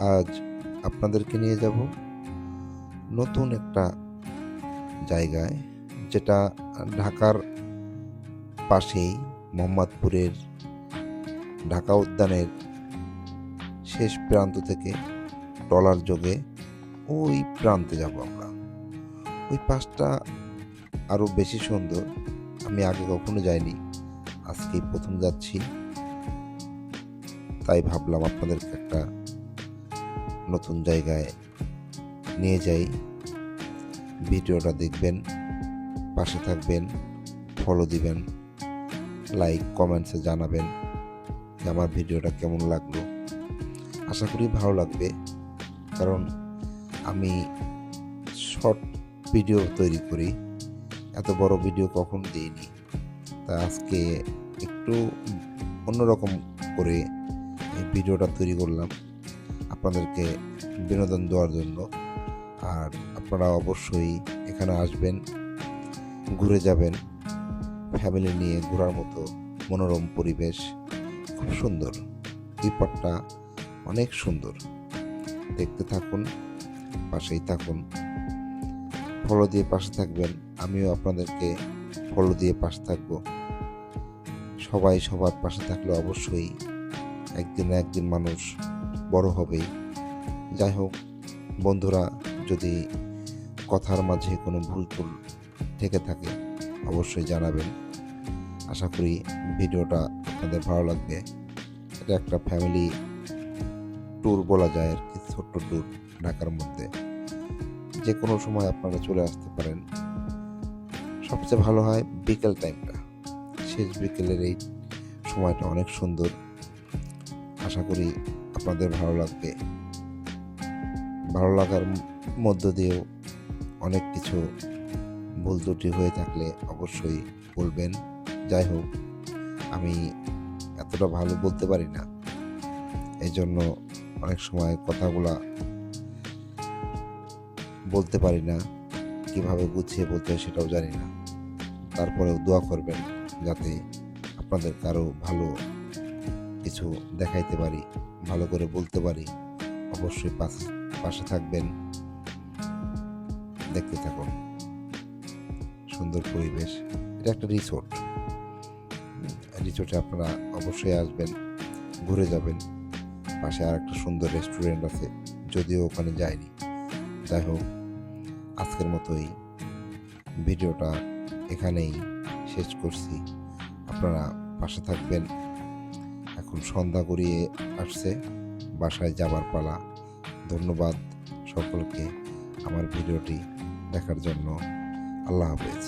আজ আপনাদেরকে নিয়ে যাব নতুন একটা জায়গায়, যেটা ঢাকার পাশেই মোহাম্মদপুরের ঢাকা উদ্যানের শেষ প্রান্ত থেকে ট্রলার যোগে ওই প্রান্তে যাব আমরা। ওই পাশটা আরও বেশি সুন্দর, আমি আগে কখনো যাইনি, আজকেই প্রথম যাচ্ছি। তাই ভাবলাম আপনাদেরকে একটা নতুন জায়গায় নিয়ে যাই। ভিডিওটা দেখবেন, পাশে থাকবেন, ফলো দিবেন, লাইক কমেন্টসে জানাবেন যে আমার ভিডিওটা কেমন লাগলো। আশা করি ভালো লাগবে, কারণ আমি শর্ট ভিডিও তৈরি করি, এত বড় ভিডিও কখনো দিইনি। তা আজকে একটু অন্যরকম করে এই ভিডিওটা তৈরি করলাম আপনাদেরকে বিনোদন দেওয়ার জন্য। আর আপনারা অবশ্যই এখানে আসবেন, ঘুরে যাবেন, ফ্যামিলি নিয়ে ঘোরার মতো মনোরম পরিবেশ, খুব সুন্দর। এই পথটা অনেক সুন্দর, দেখতে থাকুন, পাশেই থাকুন, ফলো দিয়ে পাশে থাকবেন। আমিও আপনাদেরকে ফলো দিয়ে পাশে থাকবো। সবাই সবার পাশে থাকলে অবশ্যই একদিন না একদিন মানুষ বড় হবেই। যাই হোক বন্ধুরা, যদি কথার মাঝে কোনো ভুল টুল থেকে থাকে অবশ্যই জানাবেন। আশা করি ভিডিওটা আপনাদের ভালো লাগবে। এটা একটা ফ্যামিলি ট্যুর বলা যায় আর কি, ছোট্ট ট্যুর ঢাকার মধ্যে। যে কোনো সময় আপনারা চলে আসতে পারেন। সবচেয়ে ভালো হয় বিকেল টাইমটা, শেষ বিকেলের এই সময়টা অনেক সুন্দর। আশা করি আপনাদের ভালো লাগবে। ভালো লাগার মধ্য দিয়েও অনেক কিছু ভুল ত্রুটি হয়ে থাকলে অবশ্যই বলবেন। যাই হোক, আমি এতটা ভালো বলতে পারি না, এই জন্য অনেক সময় কথাগুলা বলতে পারি না, কিভাবে গুছিয়ে বলতে হয় সেটাও জানি না। তারপরেও দোয়া করবেন যাতে আপনাদের কারো ভালো কিছু দেখাইতে পারি, ভালো করে বলতে পারি। অবশ্যই পাশে থাকবেন, দেখতে থাকুন। সুন্দর পরিবেশ, এটা একটা রিসোর্ট। রিসোর্টে আপনারা অবশ্যই আসবেন, ঘুরে যাবেন। পাশে আর একটা সুন্দর রেস্টুরেন্ট আছে, যদিও ওখানে যায়নি। যাই হোক, আজকের মতোই ভিডিওটা এখানেই শেষ করছি। আপনারা পাশে থাকবেন। এখন সন্ধ্যা গড়িয়ে আসছে, বাসায় যাবার পালা। ধন্যবাদ সকলকে আমার ভিডিওটি দেখার জন্য। আল্লাহ হাফেজ।